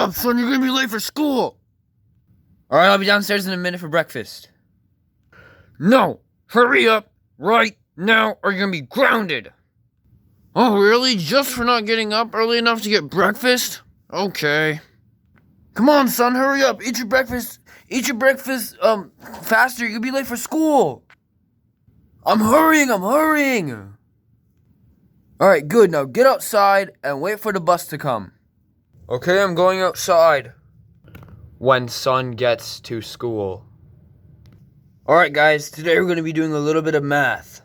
up, son. You're gonna be late for school. Alright, I'll be downstairs in a minute for breakfast. No, hurry up right now or you're gonna be grounded. Oh, really? Just for not getting up early enough to get breakfast? Okay. Come on, son, hurry up. Eat your breakfast. Faster. You'll be late for school. I'm hurrying. Alright, good. Now get outside and wait for the bus to come. Okay, I'm going outside. When son gets to school. Alright, guys, today we're going to be doing a little bit of math.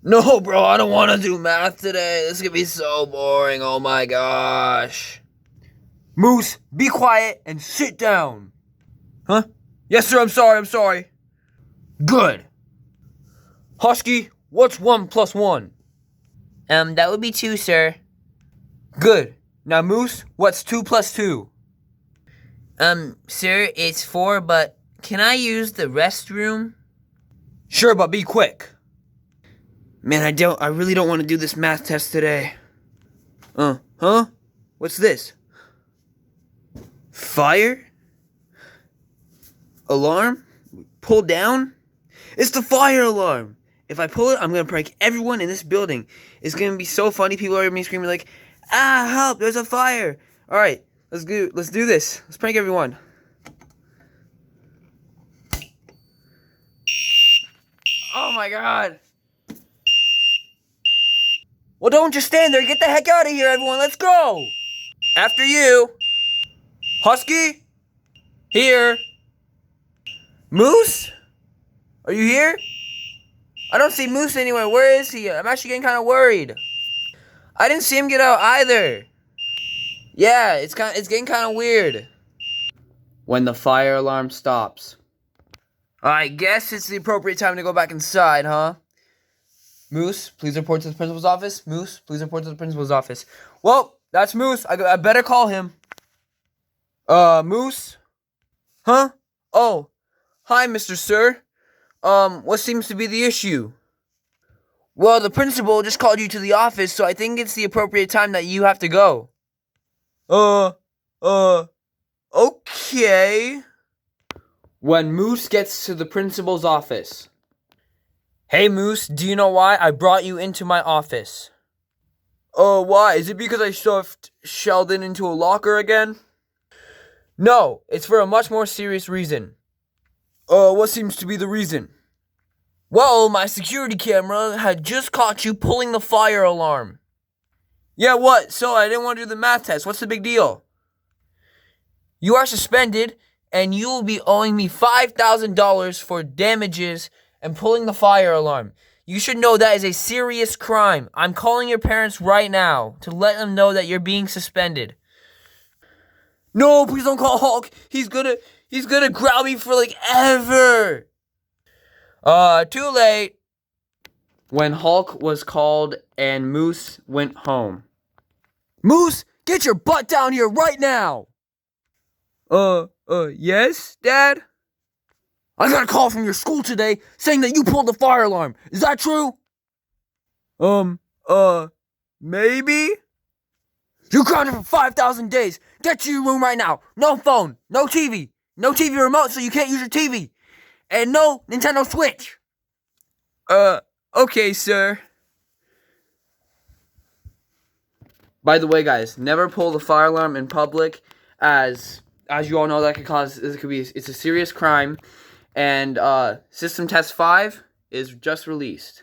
No, bro, I don't want to do math today. This is going to be so boring. Oh my gosh. Moose, be quiet and sit down. Huh? Yes, sir, I'm sorry. Good. Husky, what's 1 plus 1? That would be 2, sir. Good. Now, Moose, what's 2 plus 2? Sir, it's 4, but can I use the restroom? Sure, but be quick. Man, I really don't want to do this math test today. Huh? What's this? Fire? Alarm? Pull down? It's the fire alarm! If I pull it, I'm gonna prank everyone in this building. It's gonna be so funny. People are gonna be screaming like, "Ah, help! There's a fire!" All right, let's do this. Let's prank everyone. Oh my god! Well, don't just stand there. Get the heck out of here, everyone. Let's go. After you, Husky. Here. Moose. Are you here? I don't see Moose anywhere. Where is he? I'm actually getting kind of worried. I didn't see him get out either. Yeah, it's getting kind of weird. When the fire alarm stops. I guess it's the appropriate time to go back inside, huh? Moose, please report to the principal's office. Moose, please report to the principal's office. Well, that's Moose. I better call him. Moose? Huh? Oh, hi, Mr. Sir. What seems to be the issue? Well, the principal just called you to the office, so I think it's the appropriate time that you have to go. Okay. When Moose gets to the principal's office. Hey, Moose, do you know why I brought you into my office? Why? Is it because I stuffed Sheldon into a locker again? No, it's for a much more serious reason. What seems to be the reason? Well, my security camera had just caught you pulling the fire alarm. Yeah, what? So I didn't want to do the math test. What's the big deal? You are suspended, and you will be owing me $5,000 for damages and pulling the fire alarm. You should know that is a serious crime. I'm calling your parents right now to let them know that you're being suspended. No, please don't call Hulk. He's gonna grab me for like ever. Too late. When Hulk was called and Moose went home. Moose, get your butt down here right now. Yes, Dad? I got a call from your school today saying that you pulled the fire alarm. Is that true? Maybe? You're grounded for 5,000 days. Get to your room right now. No phone, no TV. No TV remote so you can't use your TV. And no Nintendo Switch. Okay, sir. By the way, guys, never pull the fire alarm in public, as you all know it's a serious crime. And System Test 5 is just released.